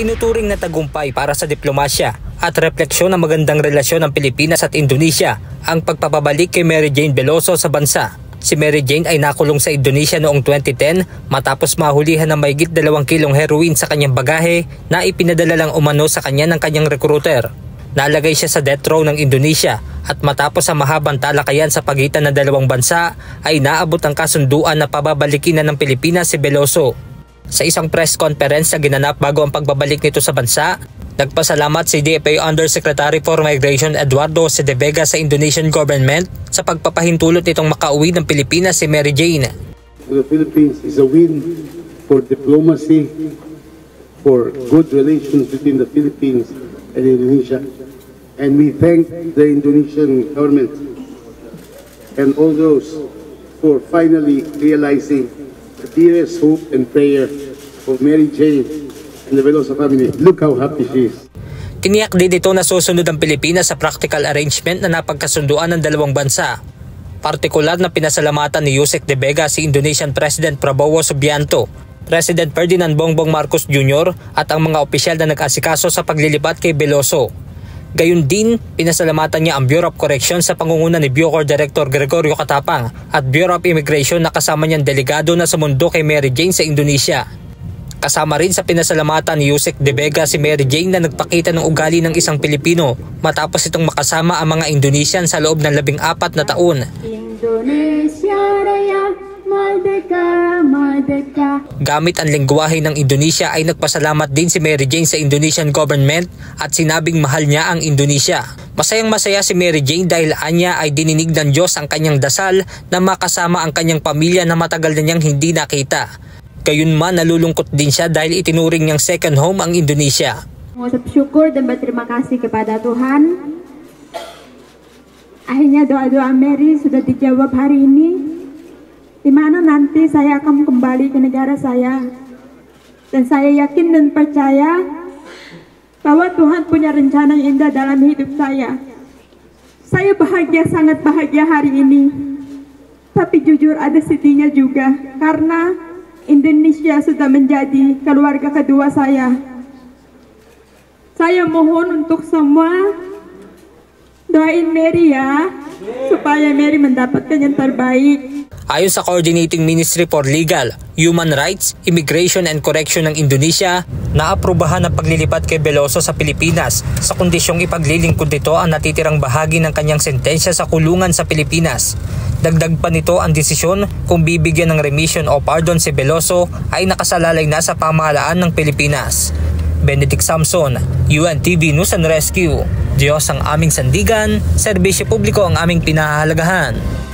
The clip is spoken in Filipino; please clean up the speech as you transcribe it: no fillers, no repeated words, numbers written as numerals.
Tinuturing na tagumpay para sa diplomasya at refleksyon ng magandang relasyon ng Pilipinas at Indonesia ang pagpapabalik kay Mary Jane Veloso sa bansa. Si Mary Jane ay nakulong sa Indonesia noong 2010 matapos mahulihan ng mahigit 2 kilong heroin sa kanyang bagahe na ipinadala lang umano sa kanya ng kanyang recruiter. Nalagay siya sa death row ng Indonesia at matapos ang mahabang talakayan sa pagitan ng dalawang bansa ay naabot ang kasunduan na pababalikin na ng Pilipinas si Veloso. Sa isang press conference na ginanap bago ang pagbabalik nito sa bansa, nagpasalamat si DFA Undersecretary for Migration Eduardo C. De Vega sa Indonesian government sa pagpapahintulot nitong makauwi ng Pilipinas si Mary Jane. The Philippines is a win for diplomacy, for good relations between the Philippines and Indonesia. And we thank the Indonesian government and all those for finally realizing the dearest hope and prayer for Mary Jane and the Veloso family. Look how happy she is. Tiniyak din dito na susunod ang Pilipinas sa practical arrangement na napagkasunduan ng dalawang bansa. Partikular na pinasalamatan ni Yusek De Vega si Indonesian President Prabowo Subianto, President Ferdinand Bongbong Marcos Jr. at ang mga opisyal na nag-asikaso sa paglilipat kay Veloso. Gayun din, pinasalamatan niya ang Bureau of Corrections sa pangunguna ni Bucor Director Gregorio Catapang at Bureau of Immigration na kasama niyang delegado na sumundo kay Mary Jane sa Indonesia. Kasama rin sa pinasalamatan ni Yusek De Vega si Mary Jane na nagpakita ng ugali ng isang Pilipino matapos itong makasama ang mga Indonesian sa loob ng 14 na taon. Indonesia Raya, Merdeka, Merdeka. Gamit ang lengguwahe ng Indonesia ay nagpasalamat din si Mary Jane sa Indonesian government at sinabing mahal niya ang Indonesia. Masayang-masaya si Mary Jane dahil anya ay dininig ng Diyos ang kanyang dasal na makasama ang kanyang pamilya na matagal na niyang hindi nakita. Gayunman nalulungkot din siya dahil itinuring niyang second home ang Indonesia. Mengucap syukur dan berterima kasih kepada Tuhan. Akhirnya doa-doa Mary sudah dijawab hari ini. Di mana nanti saya akan kembali ke negara saya. Dan saya yakin dan percaya bahwa Tuhan punya rencana yang indah dalam hidup saya. Saya bahagia, sangat bahagia hari ini. Tapi jujur ada sedihnya juga karena Indonesia sudah menjadi keluarga kedua saya. Saya mohon untuk semua doain Mary ya, supaya Mary mendapatkan yang terbaik. Ayon sa Coordinating Ministry for Legal, Human Rights, Immigration and Correction ng Indonesia, naaprubahan ang paglilipat kay Veloso sa Pilipinas sa kondisyong ipaglilingkod nito ang natitirang bahagi ng kanyang sentensya sa kulungan sa Pilipinas. Dagdag pa nito ang desisyon kung bibigyan ng remission o pardon si Veloso ay nakasalalay na sa pamahalaan ng Pilipinas. Benedict Samson, UNTV News and Rescue. Diyos ang aming sandigan, serbisyo publiko ang aming pinahahalagahan.